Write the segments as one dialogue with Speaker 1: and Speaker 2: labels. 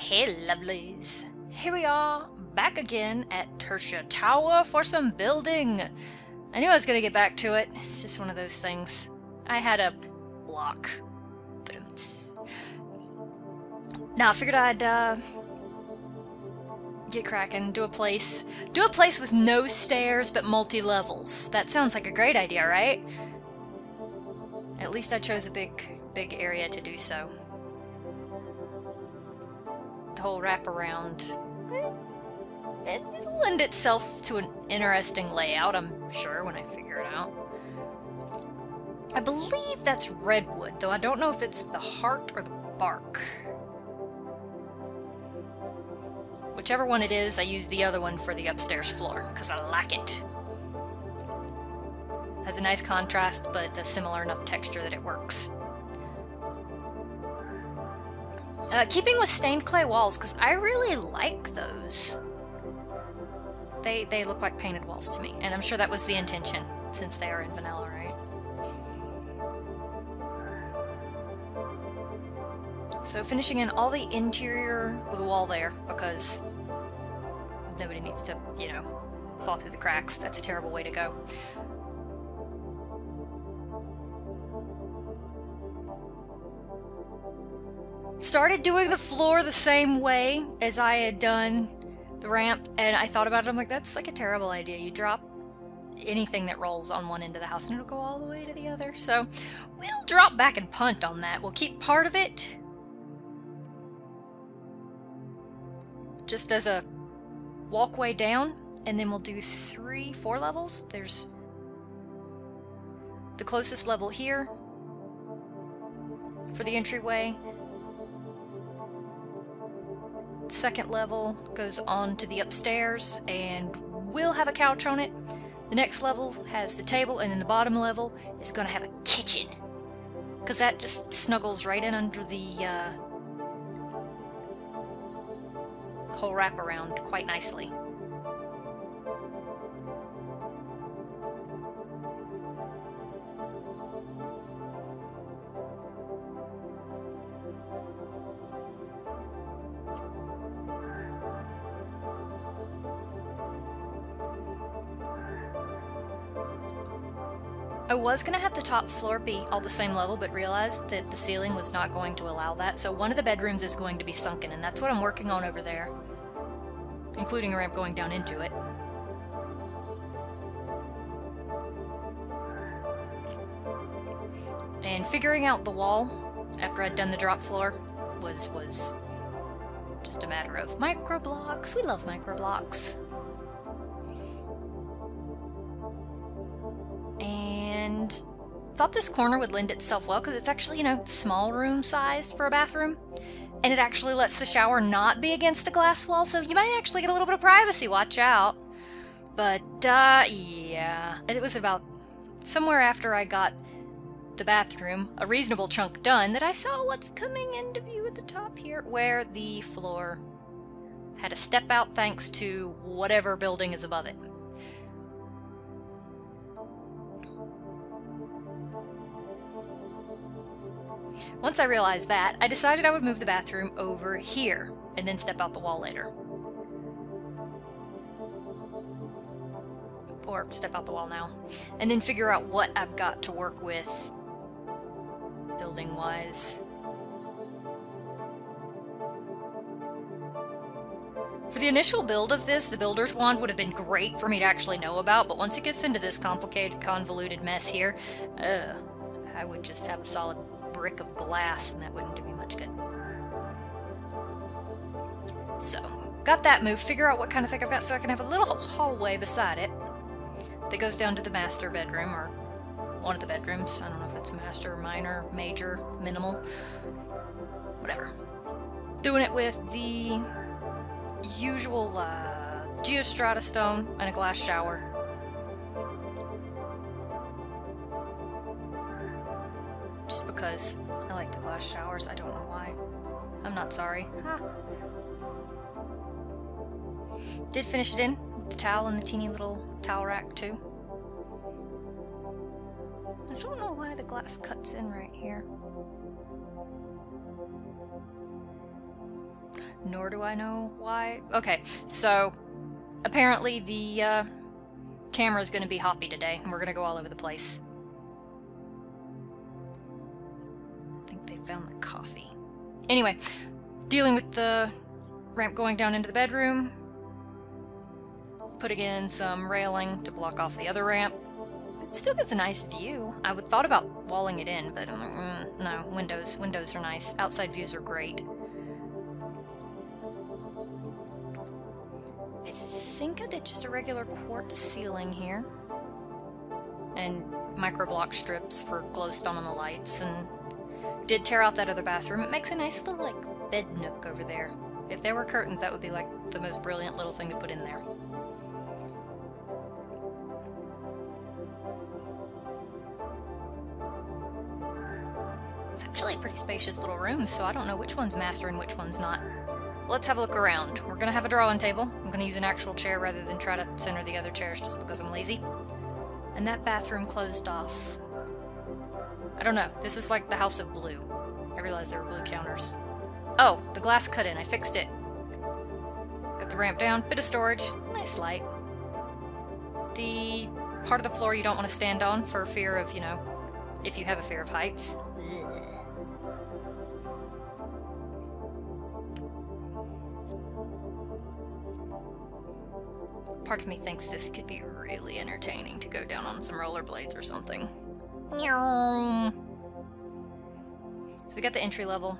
Speaker 1: Hey lovelies, here we are, back again at Tertia Tower for some building. I knew I was gonna get back to it, it's just one of those things. I had a block. Now I figured I'd get cracking, do a place with no stairs but multi-levels. That sounds like a great idea, right? At least I chose a big area to do so. The whole wraparound, it'll lend itself to an interesting layout, I'm sure, when I figure it out. I believe that's redwood, though I don't know if it's the heart or the bark. Whichever one it is, I use the other one for the upstairs floor, because I like it. Has a nice contrast, but a similar enough texture that it works. Keeping with stained clay walls, because I really like those. They look like painted walls to me, and I'm sure that was the intention, since they are in vanilla, right? So finishing in all the interior of the wall there, because nobody needs to, you know, fall through the cracks. That's a terrible way to go. Started doing the floor the same way as I had done the ramp, and I thought about it, I'm like, that's like a terrible idea. You drop anything that rolls on one end of the house and it'll go all the way to the other. So we'll drop back and punt on that. We'll keep part of it just as a walkway down, and then we'll do 3-4 levels. There's the closest level here for the entryway. Second level goes on to the upstairs and will have a couch on it. The next level has the table, and then the bottom level is going to have a kitchen, because that just snuggles right in under the whole wraparound quite nicely. I was going to have the top floor be all the same level, but realized that the ceiling was not going to allow that, so one of the bedrooms is going to be sunken, and that's what I'm working on over there, including a ramp going down into it. And figuring out the wall after I'd done the drop floor was just a matter of micro blocks. We love micro blocks. And thought this corner would lend itself well, because it's actually, you know, small room size for a bathroom, and it actually lets the shower not be against the glass wall, so you might actually get a little bit of privacy. Watch out. But yeah, it was about somewhere after I got the bathroom a reasonable chunk done that I saw what's coming into view at the top here, where the floor had a step out thanks to whatever building is above it. Once I realized that, I decided I would move the bathroom over here and then step out the wall later. Or step out the wall now. And then figure out what I've got to work with building-wise. For the initial build of this, the builder's wand would have been great for me to actually know about, but once it gets into this complicated, convoluted mess here, I would just have a solid brick of glass, and that wouldn't do me much good. So, got that moved, figure out what kind of thing I've got so I can have a little hallway beside it that goes down to the master bedroom, or one of the bedrooms. I don't know if it's master, minor, major, minimal, whatever. Doing it with the usual geostrata stone and a glass shower. Just because I like the glass showers, I don't know why. I'm not sorry. Ha. Did finish it in with the towel and the teeny little towel rack too. I don't know why the glass cuts in right here. Nor do I know why. Okay, so apparently the camera's gonna be hoppy today, and we're gonna go all over the place. I think they found the coffee. Anyway, dealing with the ramp going down into the bedroom, putting in some railing to block off the other ramp. It still gives a nice view. I would thought about walling it in, but I'm like, no, windows are nice. Outside views are great. I think I did just a regular quartz ceiling here. And microblock strips for glowstone on the lights, and did tear out that other bathroom. It makes a nice little, like, bed nook over there. If there were curtains, that would be, like, the most brilliant little thing to put in there. It's actually a pretty spacious little room, so I don't know which one's master and which one's not. Let's have a look around. We're gonna have a drawing table. I'm gonna use an actual chair rather than try to center the other chairs just because I'm lazy. And that bathroom closed off. I don't know. This is like the House of Blue. I realized there were blue counters. Oh, the glass cut in. I fixed it. Got the ramp down. Bit of storage. Nice light. The part of the floor you don't want to stand on for fear of, you know, if you have a fear of heights. Part of me thinks this could be really entertaining to go down on some rollerblades or something. So we got the entry level.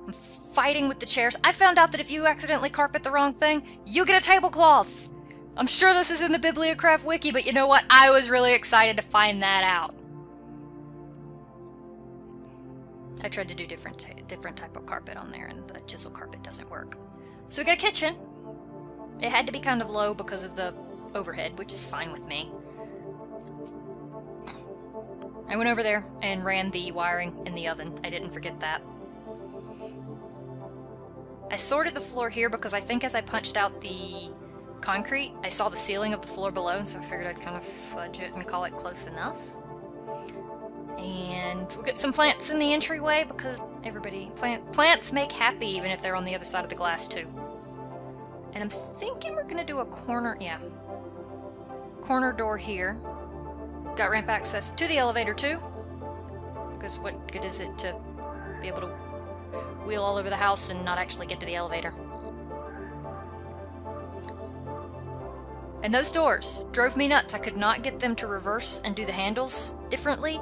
Speaker 1: I'm fighting with the chairs. I found out that if you accidentally carpet the wrong thing, you get a tablecloth! I'm sure this is in the Bibliocraft wiki, but you know what? I was really excited to find that out. I tried to do different type of carpet on there, and the chisel carpet doesn't work. So we got a kitchen. It had to be kind of low because of the overhead, which is fine with me. I went over there and ran the wiring in the oven. I didn't forget that. I sorted the floor here because I think as I punched out the concrete, I saw the ceiling of the floor below, and so I figured I'd kind of fudge it and call it close enough. And we'll get some plants in the entryway because plants make happy even if they're on the other side of the glass too. And I'm thinking we're gonna do a corner door here. Got ramp access to the elevator too, because what good is it to be able to wheel all over the house and not actually get to the elevator? And those doors drove me nuts. I could not get them to reverse and do the handles differently,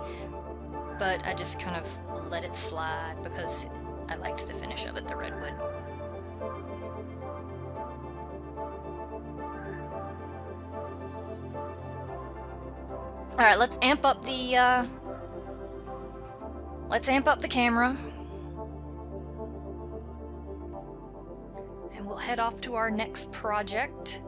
Speaker 1: but I just kind of let it slide because I liked the finish of it, the redwood. Alright, let's amp up the camera. And we'll head off to our next project.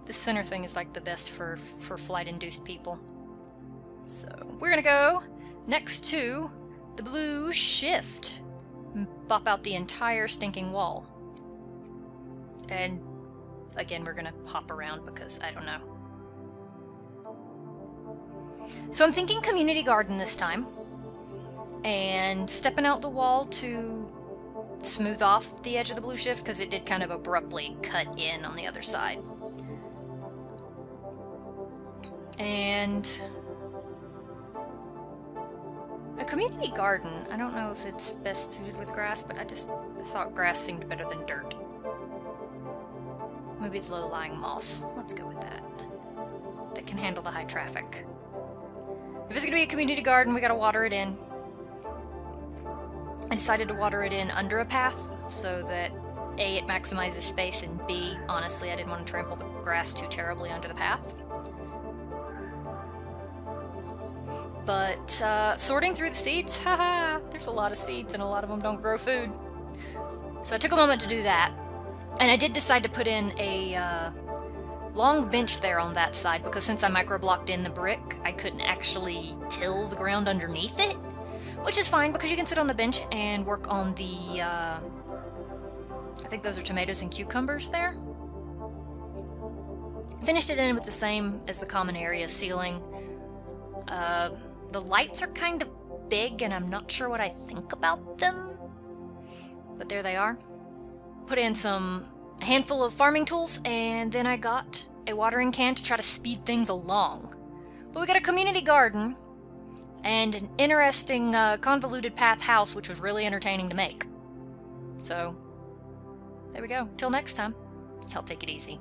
Speaker 1: The center thing is like the best for flight-induced people. So we're gonna go next to the blue shift. Bop out the entire stinking wall. And again, we're gonna hop around because I don't know. So I'm thinking community garden this time. And stepping out the wall to smooth off the edge of the blue shift because it did kind of abruptly cut in on the other side. And a community garden, I don't know if it's best suited with grass, but I thought grass seemed better than dirt. Maybe it's low-lying moss. Let's go with that. That can handle the high traffic. If it's gonna be a community garden, we gotta water it in. I decided to water it in under a path, so that A, it maximizes space, and B, honestly, I didn't want to trample the grass too terribly under the path. But, sorting through the seeds, haha, there's a lot of seeds and a lot of them don't grow food. So I took a moment to do that. And I did decide to put in a long bench there on that side, because since I micro-blocked in the brick, I couldn't actually till the ground underneath it. Which is fine, because you can sit on the bench and work on the, I think those are tomatoes and cucumbers there. Finished it in with the same as the common area ceiling. The lights are kind of big, and I'm not sure what I think about them. But there they are. Put in a handful of farming tools, and then I got a watering can to try to speed things along. But we got a community garden, and an interesting convoluted path house, which was really entertaining to make. So, there we go. Till next time, y'all take it easy.